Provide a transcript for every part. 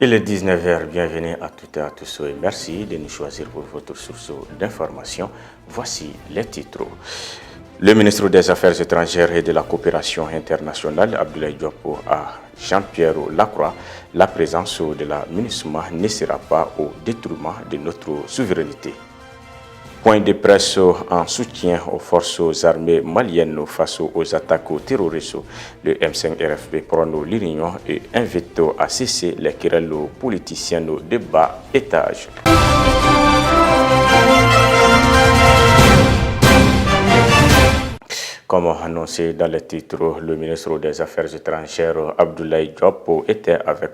Il est 19h, bienvenue à toutes et à tous et merci de nous choisir pour votre source d'information. Voici les titres. Le ministre des Affaires étrangères et de la coopération internationale, Abdoulaye Diop, à Jean-Pierre Lacroix, la présence de la MINUSMA ne sera pas au détriment de notre souveraineté. Point de presse en soutien aux forces armées maliennes face aux attaques terroristes. Le M5 RFP prend l'union et invite à cesser les querelles politiciennes de bas étage. Comme annoncé dans les titres, le ministre des Affaires étrangères Abdoulaye Diop était avec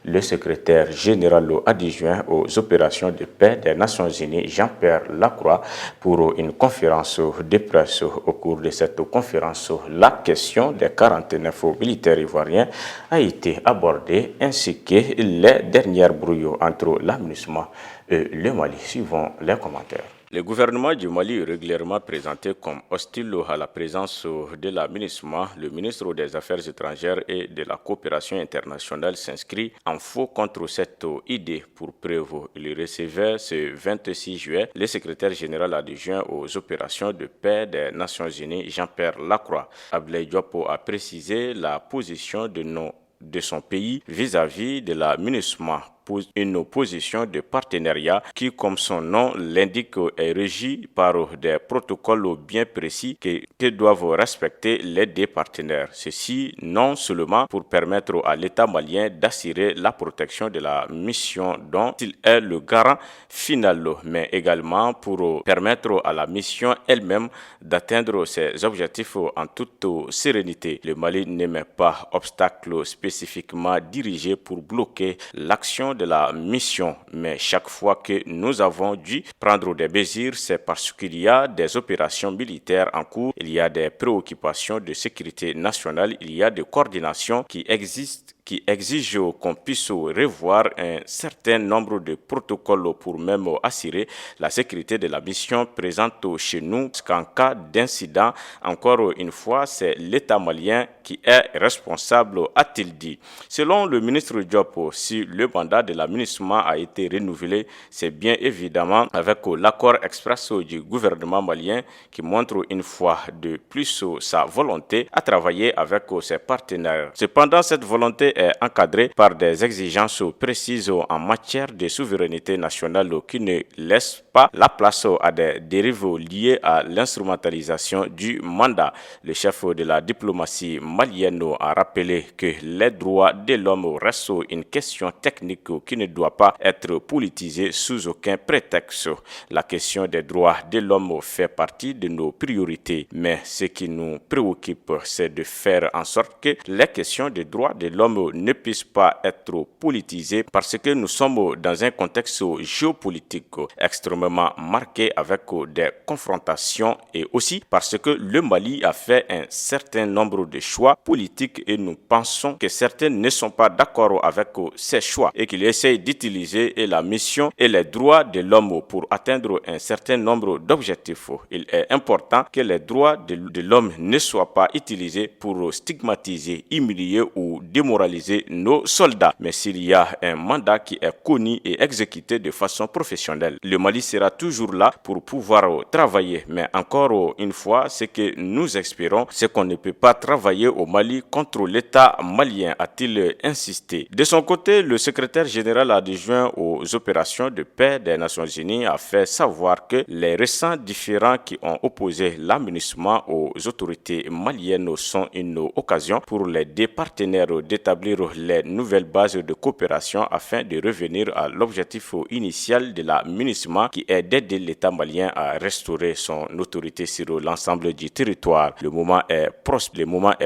le secrétaire général adjoint aux opérations de paix des Nations Unies, Jean-Pierre Lacroix, pour une conférence de presse. Au cours de cette conférence, la question des 49 militaires ivoiriens a été abordée, ainsi que les dernières brouilles entre la MINUSMA et le Mali. Suivons les commentaires. Le gouvernement du Mali est régulièrement présenté comme hostile à la présence de la MINUSMA. Le ministre des Affaires étrangères et de la coopération internationale s'inscrit en faux contre cette idée. Pour preuve, il recevait ce 26 juillet le secrétaire général adjoint aux opérations de paix des Nations Unies, Jean-Pierre Lacroix. Abdoulaye Diop a précisé la position de son pays vis-à-vis de la MINUSMA, une position de partenariat qui, comme son nom l'indique, est régie par des protocoles bien précis que doivent respecter les deux partenaires. Ceci non seulement pour permettre à l'État malien d'assurer la protection de la mission dont il est le garant final, mais également pour permettre à la mission elle-même d'atteindre ses objectifs en toute sérénité. Le Mali n'émet pas obstacle spécifiquement dirigé pour bloquer l'action de la mission, mais chaque fois que nous avons dû prendre des mesures, c'est parce qu'il y a des opérations militaires en cours, il y a des préoccupations de sécurité nationale, il y a des coordinations qui existent, qui exige qu'on puisse revoir un certain nombre de protocoles pour même assurer la sécurité de la mission présente chez nous. Parce qu'en cas d'incident, encore une fois, c'est l'État malien qui est responsable, a-t-il dit. Selon le ministre Diop, si le mandat de la MINUSMA a été renouvelé, c'est bien évidemment avec l'accord express du gouvernement malien qui montre une fois de plus sa volonté à travailler avec ses partenaires. Cependant, cette volonté est encadrée par des exigences précises en matière de souveraineté nationale qui ne laissent pas la place à des dérives liées à l'instrumentalisation du mandat. Le chef de la diplomatie malienne a rappelé que les droits de l'homme restent une question technique qui ne doit pas être politisée sous aucun prétexte. La question des droits de l'homme fait partie de nos priorités, mais ce qui nous préoccupe, c'est de faire en sorte que les questions des droits de l'homme ne puissent pas être politisées parce que nous sommes dans un contexte géopolitique extrêmement marqué avec des confrontations et aussi parce que le Mali a fait un certain nombre de choix politiques et nous pensons que certains ne sont pas d'accord avec ces choix et qu'il essaye d'utiliser la mission et les droits de l'homme pour atteindre un certain nombre d'objectifs. Il est important que les droits de l'homme ne soient pas utilisés pour stigmatiser, humilier ou démoraliser nos soldats. Mais s'il y a un mandat qui est connu et exécuté de façon professionnelle, le Mali sera toujours là pour pouvoir travailler. Mais encore une fois, ce que nous espérons, c'est qu'on ne peut pas travailler au Mali contre l'État malien, a-t-il insisté. De son côté, le secrétaire général adjoint aux opérations de paix des Nations Unies a fait savoir que les récents différends qui ont opposé la MINUSMA aux autorités maliennes sont une occasion pour les deux partenaires d'établir les nouvelles bases de coopération afin de revenir à l'objectif initial de la MINUSMA qui est d'aider l'État malien à restaurer son autorité sur l'ensemble du territoire. Le moment est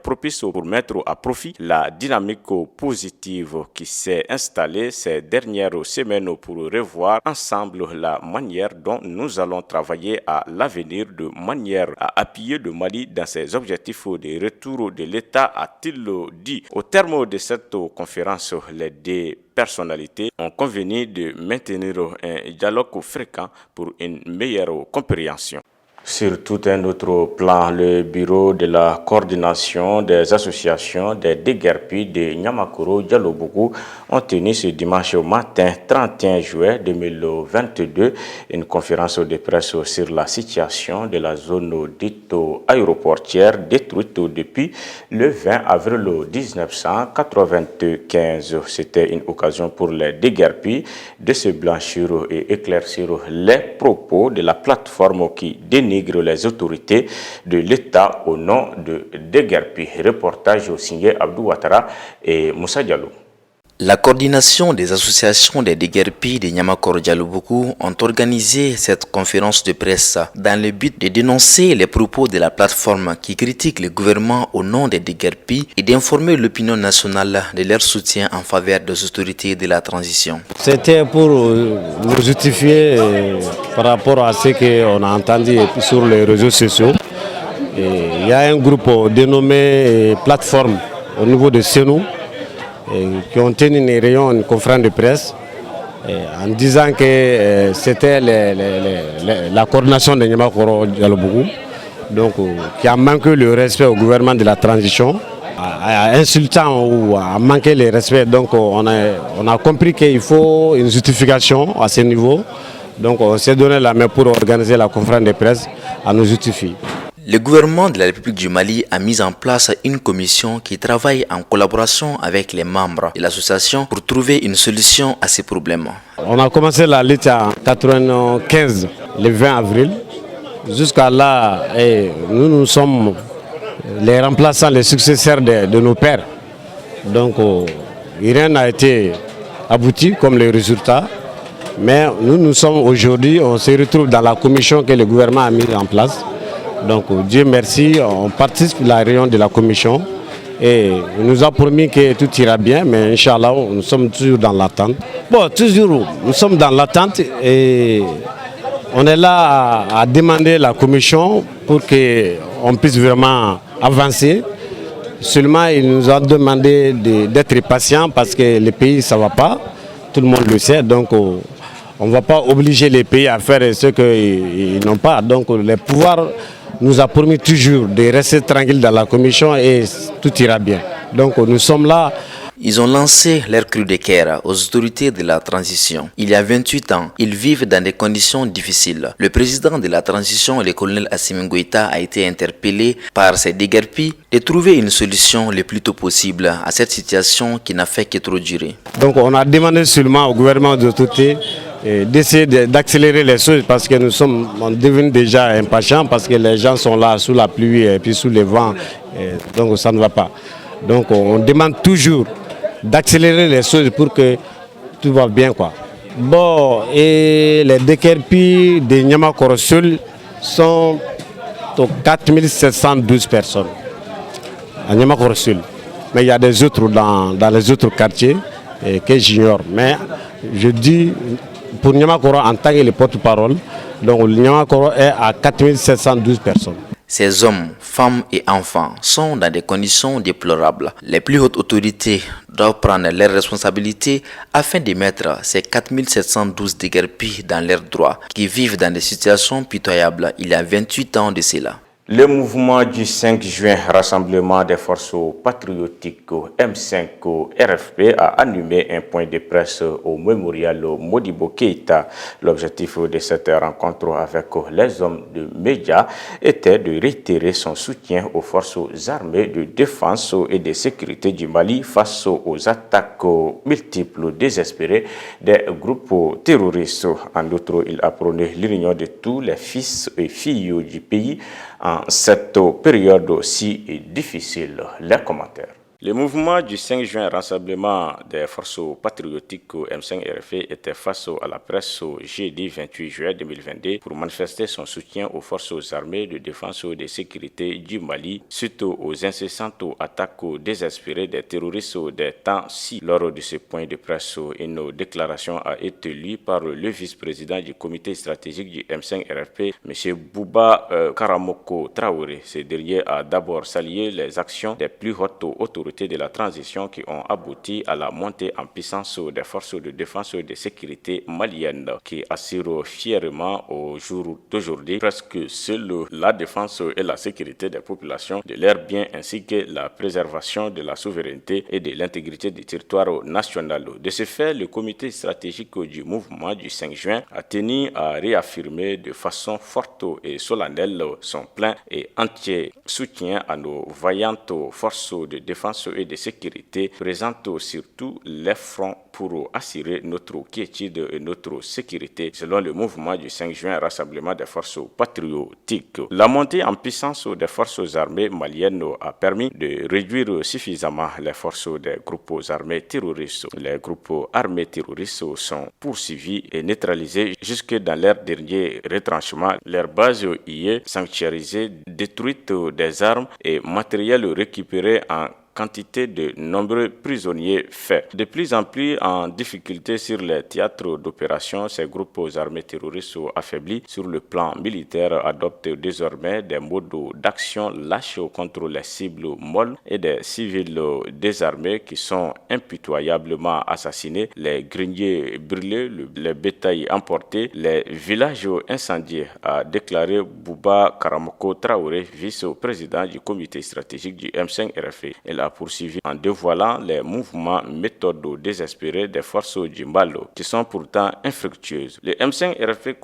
propice pour mettre à profit la dynamique positive qui s'est installée ces dernières semaines pour revoir ensemble la manière dont nous allons travailler à l'avenir de manière à appuyer le Mali dans ses objectifs de retour de l'État, a-t-il dit. Au terme de cette conférence, les deux personnalités ont convenu de maintenir un dialogue fréquent pour une meilleure compréhension. Sur tout un autre plan, le bureau de la coordination des associations des déguerpis de Niamakoro Dialobougou ont tenu ce dimanche au matin 31 juillet 2022 une conférence de presse sur la situation de la zone dite aéroportière détruite depuis le 20 avril 1995. C'était une occasion pour les déguerpis de se blanchir et éclaircir les propos de la plateforme qui dénigre les autorités de l'État au nom de déguerpis. Reportage signé Abdou Ouattara et Moussa Diallo. La coordination des associations des déguerpis de Niamakoro Dialobougou ont organisé cette conférence de presse dans le but de dénoncer les propos de la plateforme qui critique le gouvernement au nom des déguerpis et d'informer l'opinion nationale de leur soutien en faveur des autorités de la transition. C'était pour nous justifier par rapport à ce qu'on a entendu sur les réseaux sociaux. Il y a un groupe dénommé Plateforme au niveau de Senou qui ont tenu une conférence de presse en disant que c'était la coordination de Niamakoro Dialobougou donc qui a manqué le respect au gouvernement de la transition, insultant ou a manqué le respect. Donc on a compris qu'il faut une justification à ce niveau. Donc on s'est donné la main pour organiser la conférence de presse à nous justifier. Le gouvernement de la République du Mali a mis en place une commission qui travaille en collaboration avec les membres de l'association pour trouver une solution à ces problèmes. On a commencé la lutte en 1995, le 20 avril. Jusqu'à là, nous sommes les remplaçants, les successeurs de nos pères. Donc rien n'a été abouti comme les résultats. Mais nous sommes aujourd'hui, on se retrouve dans la commission que le gouvernement a mise en place. Donc Dieu merci, on participe à la réunion de la commission et il nous a promis que tout ira bien, mais Inch'Allah, nous sommes toujours dans l'attente. Bon, toujours, nous sommes dans l'attente et on est là à demander la commission pour qu'on puisse vraiment avancer. Seulement, il nous a demandé d'être patient parce que le pays, ça ne va pas, tout le monde le sait, donc on ne va pas obliger les pays à faire ce qu'ils n'ont pas. Donc les pouvoirs nous a promis toujours de rester tranquille dans la commission et tout ira bien. Donc nous sommes là. Ils ont lancé leur cri de cœur aux autorités de la transition. Il y a 28 ans, ils vivent dans des conditions difficiles. Le président de la transition, le colonel Assimi Goïta, a été interpellé par ces déguerpis de trouver une solution le plus tôt possible à cette situation qui n'a fait que trop durer. Donc on a demandé seulement au gouvernement des autorités d'essayer d'accélérer les choses parce que nous sommes devenus déjà impatients parce que les gens sont là sous la pluie et puis sous le vent, donc ça ne va pas. Donc on demande toujours d'accélérer les choses pour que tout va bien, quoi. Bon, et les déguerpis de Niamakoro seul sont 4712 personnes à Niamakoro seul. Mais il y a des autres dans les autres quartiers que j'ignore. Mais je dis pour Niamakoro en tant que le porte-parole, donc Niamakoro est à 4712 personnes. Ces hommes, femmes et enfants sont dans des conditions déplorables. Les plus hautes autorités doivent prendre leurs responsabilités afin de mettre ces 4712 déguerpis dans leurs droits, qui vivent dans des situations pitoyables il y a 28 ans de cela. Le mouvement du 5 juin, Rassemblement des forces patriotiques M5 RFP, a animé un point de presse au mémorial Modibo Keïta. L'objectif de cette rencontre avec les hommes de médias était de réitérer son soutien aux forces armées de défense et de sécurité du Mali face aux attaques multiples désespérées des groupes terroristes. En outre, il a prôné l'union de tous les fils et filles du pays en cette période aussi difficile. Les commentaires. Le mouvement du 5 juin, Rassemblement des forces patriotiques M5 RFP, était face à la presse jeudi 28 juillet 2022 pour manifester son soutien aux forces armées de défense et de sécurité du Mali suite aux incessantes attaques désespérées des terroristes des temps-ci. Lors de ce point de presse, une déclaration a été lue par le vice-président du comité stratégique du M5 RFP, M. Bouba Karamoko Traoré. Ce dernier a d'abord salué les actions des plus hautes autorités côtés de la transition qui ont abouti à la montée en puissance des forces de défense et de sécurité maliennes qui assurent fièrement au jour d'aujourd'hui presque seule la défense et la sécurité des populations, de leurs biens ainsi que la préservation de la souveraineté et de l'intégrité du territoire national. De ce fait, le comité stratégique du mouvement du 5 juin a tenu à réaffirmer de façon forte et solennelle son plein et entier soutien à nos vaillantes forces de défense et de sécurité présentes sur tous les fronts pour assurer notre quiétude et notre sécurité, selon le mouvement du 5 juin, rassemblement des forces patriotiques. La montée en puissance des forces armées maliennes a permis de réduire suffisamment les forces des groupes armés terroristes. Les groupes armés terroristes sont poursuivis et neutralisés jusque dans leur dernier retranchement. Leur base y est sanctuarisée, détruite des armes et matériel récupéré en quantité de nombreux prisonniers faits. De plus en plus en difficulté sur les théâtres d'opération, ces groupes armés terroristes affaiblis sur le plan militaire adoptent désormais des modes d'action lâches contre les cibles molles et des civils désarmés qui sont impitoyablement assassinés, les greniers brûlés, les bétails emportés, les villages incendiés, a déclaré Bouba Karamoko Traoré, vice-président du comité stratégique du M5RFI. Elle a poursuivi en dévoilant les mouvements méthodes désespérés des forces du mal qui sont pourtant infructueuses. Le M5RFI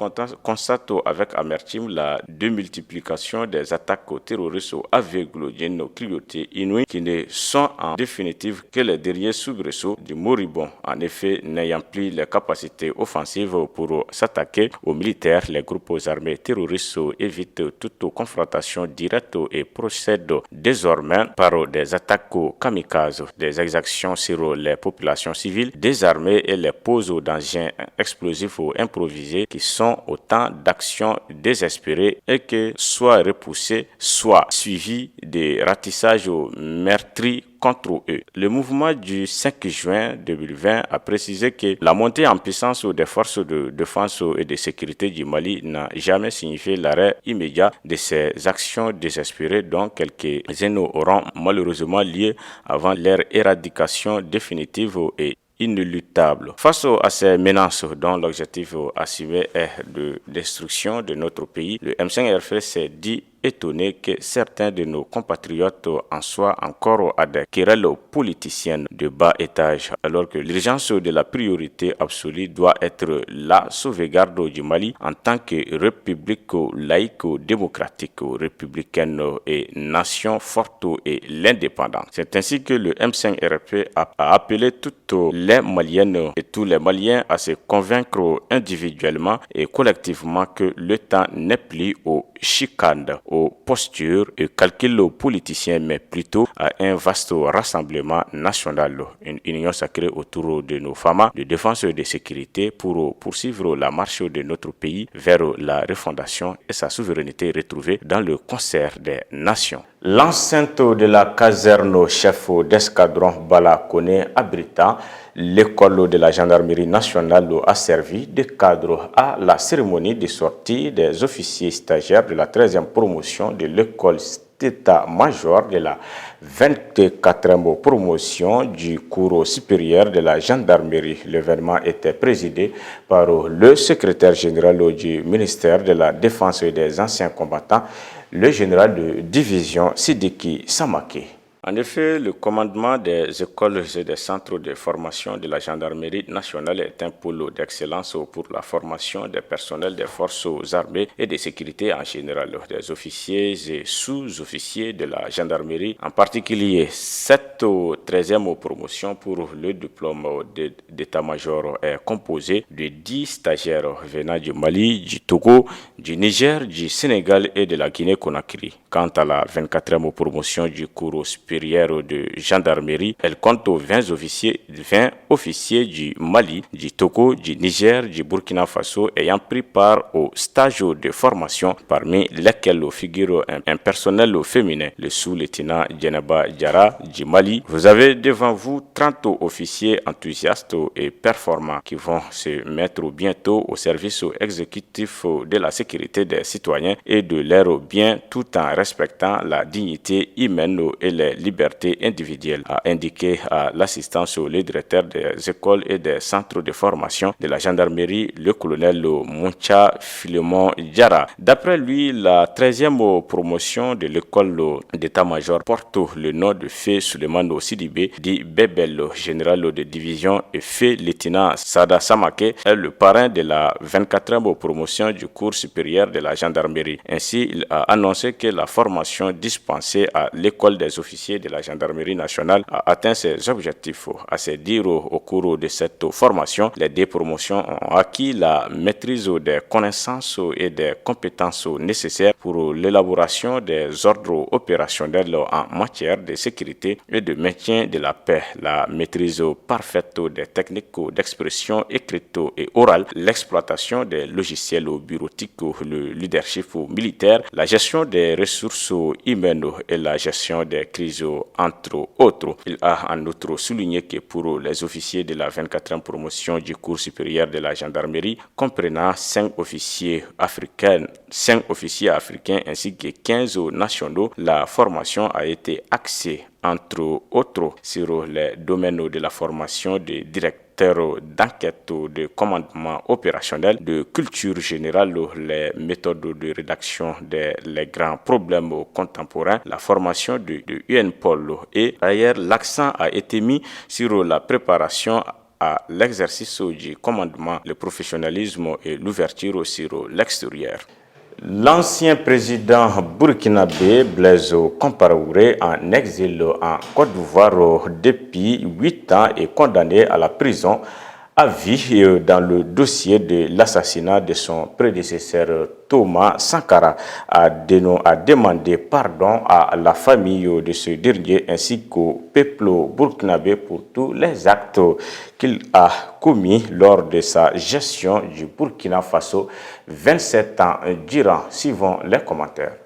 constate avec amertume la démultiplication des attaques terroristes aveugles d'une cruauté inouïe qui ne sont en définitive que les derniers soubresauts du moribond. En effet, n'ayant plus les capacités offensives pour s'attaquer aux militaires, les groupes armés terroristes évitent toute confrontation directe et procèdent désormais par des attaques kamikazes, des exactions sur les populations civiles désarmées et les poses d'engins explosifs ou improvisés qui sont autant d'actions désespérées et que soit repoussées, soit suivies des ratissages meurtriers contre eux. Le mouvement du 5 juin 2020 a précisé que la montée en puissance des forces de défense et de sécurité du Mali n'a jamais signifié l'arrêt immédiat de ces actions désespérées dont quelques-unes auront malheureusement lieu avant leur éradication définitive et inéluctable. Face à ces menaces dont l'objectif assumé est de destruction de notre pays, le M5RFI s'est dit étonné que certains de nos compatriotes en soient encore à des querelles politiciennes de bas étage, alors que l'urgence de la priorité absolue doit être la sauvegarde du Mali en tant que république laïque, démocratique, républicaine et nation forte et l'indépendance. C'est ainsi que le M5RFI a appelé toutes les Maliennes et tous les Maliens à se convaincre individuellement et collectivement que le temps n'est plus aux chicanes, aux postures et calculs politiciens, mais plutôt à un vaste rassemblement national, une union sacrée autour de nos FAMA de défense et de sécurité pour poursuivre la marche de notre pays vers la refondation et sa souveraineté retrouvée dans le concert des nations. L'enceinte de la caserne chef d'escadron Bala Koné abritant l'école de la gendarmerie nationale a servi de cadre à la cérémonie de sortie des officiers stagiaires de la 13e promotion de l'école d'état-major de la 24e promotion du cours supérieur de la gendarmerie. L'événement était présidé par le secrétaire général du ministère de la Défense et des anciens combattants, le général de division Sidiki Samake. En effet, le commandement des écoles et des centres de formation de la gendarmerie nationale est un pôle d'excellence pour la formation des personnels des forces armées et de sécurité en général, des officiers et sous-officiers de la gendarmerie, en particulier. Cette 13e promotion pour le diplôme d'état-major est composée de 10 stagiaires venant du Mali, du Togo, du Niger, du Sénégal et de la Guinée-Conakry. Quant à la 24e promotion du cours supérieur de gendarmerie, elle compte 20 officiers du Mali, du Togo, du Niger, du Burkina Faso ayant pris part au stage de formation, parmi lesquels figure un personnel féminin, le sous-lieutenant Djeneba Diara du Mali. Vous avez devant vous 30 officiers enthousiastes et performants qui vont se mettre bientôt au service exécutif de la sécurité des citoyens et de leurs biens tout en respectant la dignité humaine et les libertés individuelles, a indiqué à l'assistance le directeur des écoles et des centres de formation de la gendarmerie, le colonel Moucha Philemon Diara. D'après lui, la 13e promotion de l'école d'état-major porte le nom de Feu Souleymane Sidibé, dit Bebel, général de division, et Feu lieutenant Sada Samake est le parrain de la 24e promotion du cours supérieur de la gendarmerie. Ainsi, il a annoncé que la formation dispensée à l'école des officiers de la gendarmerie nationale a atteint ses objectifs. À se dire, au cours de cette formation, les deux promotions ont acquis la maîtrise des connaissances et des compétences nécessaires pour l'élaboration des ordres opérationnels en matière de sécurité et de maintien de la paix, la maîtrise parfaite des techniques d'expression écrite et orale, l'exploitation des logiciels bureautiques, le leadership militaire, la gestion des ressources humaines et la gestion des crises, entre autres. Il a en outre souligné que pour les officiers de la 24e promotion du cours supérieur de la gendarmerie, comprenant 5 officiers africains ainsi que 15 nationaux, la formation a été axée entre autres sur les domaines de la formation des directeurs d'enquête, de commandement opérationnel, de culture générale, les méthodes de rédaction des grands problèmes contemporains, la formation de UNPOL. Et ailleurs, l'accent a été mis sur la préparation à l'exercice du commandement, le professionnalisme et l'ouverture sur l'extérieur. L'ancien président burkinabé Blaise Compaoré, en exil en Côte d'Ivoire depuis 8 ans, est condamné à la prison à vie dans le dossier de l'assassinat de son prédécesseur Thomas Sankara, a demandé pardon à la famille de ce dernier ainsi qu'au peuple burkinabé pour tous les actes qu'il a commis lors de sa gestion du Burkina Faso 27 ans durant. Suivons les commentaires.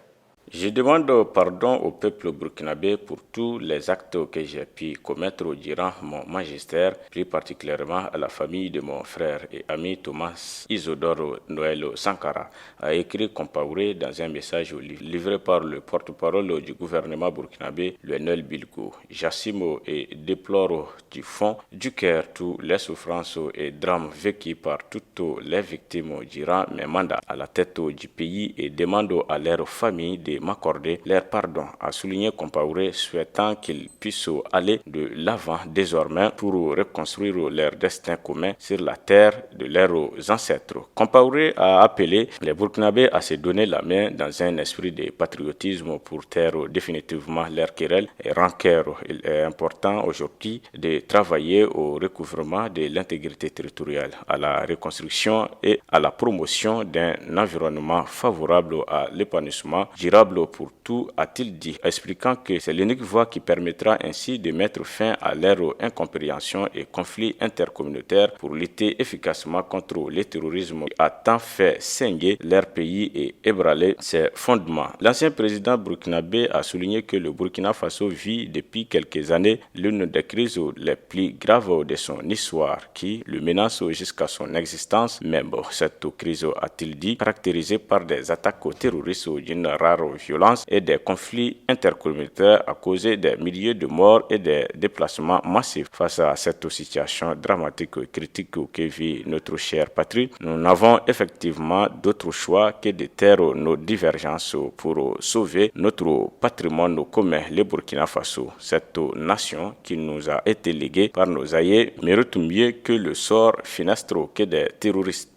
Je demande pardon au peuple burkinabé pour tous les actes que j'ai pu commettre durant mon magistère, plus particulièrement à la famille de mon frère et ami Thomas Isidore Noël Sankara, a écrit Compaoré dans un message livré par le porte-parole du gouvernement burkinabé, Lionel Bilgo. J'assume et déplore du fond du cœur toutes les souffrances et drames vécus par toutes les victimes durant mes mandats à la tête du pays et demande à leurs familles de m'accorder leur pardon, a souligné Compaoré, souhaitant qu'ils puissent aller de l'avant désormais pour reconstruire leur destin commun sur la terre de leurs ancêtres. Compaoré a appelé les Burkinabés à se donner la main dans un esprit de patriotisme pour taire définitivement leurs querelles et rancœurs. Il est important aujourd'hui de travailler au recouvrement de l'intégrité territoriale, à la reconstruction et à la promotion d'un environnement favorable à l'épanouissement durable pour tout, a-t-il dit, expliquant que c'est l'unique voie qui permettra ainsi de mettre fin à leur incompréhension et conflits intercommunautaires pour lutter efficacement contre le terrorisme qui a tant fait saigner leur pays et ébranler ses fondements. L'ancien président burkinabé a souligné que le Burkina Faso vit depuis quelques années l'une des crises les plus graves de son histoire qui le menace jusqu'à son existence même. Cette crise, a-t-il dit, caractérisée par des attaques terroristes d'une rare violence et des conflits intercommunautaires a causé des milliers de morts et des déplacements massifs. Face à cette situation dramatique et critique que vit notre chère patrie, nous n'avons effectivement d'autre choix que de taire nos divergences pour sauver notre patrimoine commun, le Burkina Faso. Cette nation qui nous a été léguée par nos aïeux mérite mieux que le sort funeste que des terroristes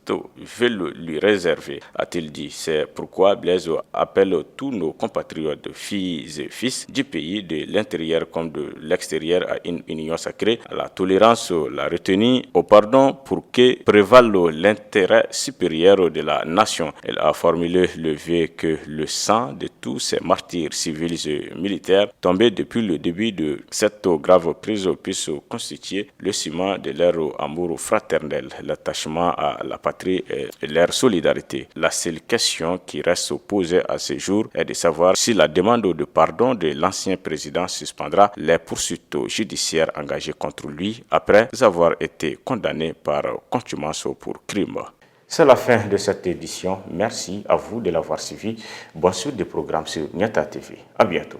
veulent lui réserver, a-t-il dit. C'est pourquoi Blaise appelle tous nos compatriotes, filles et fils du pays, de l'intérieur comme de l'extérieur, à une union sacrée, à la tolérance, la retenue, au pardon pour que prévale l'intérêt supérieur de la nation. Elle a formulé le vœu que le sang de tous ces martyrs civils et militaires tombés depuis le début de cette grave crise puisse constituer le ciment de leur amour fraternel, l'attachement à la patrie et leur solidarité. La seule question qui reste posée à ce jour est de savoir si la demande de pardon de l'ancien président suspendra les poursuites judiciaires engagées contre lui après avoir été condamné par contumace pour crime. C'est la fin de cette édition. Merci à vous de l'avoir suivi. Bonne suite des programmes sur Niata TV. À bientôt.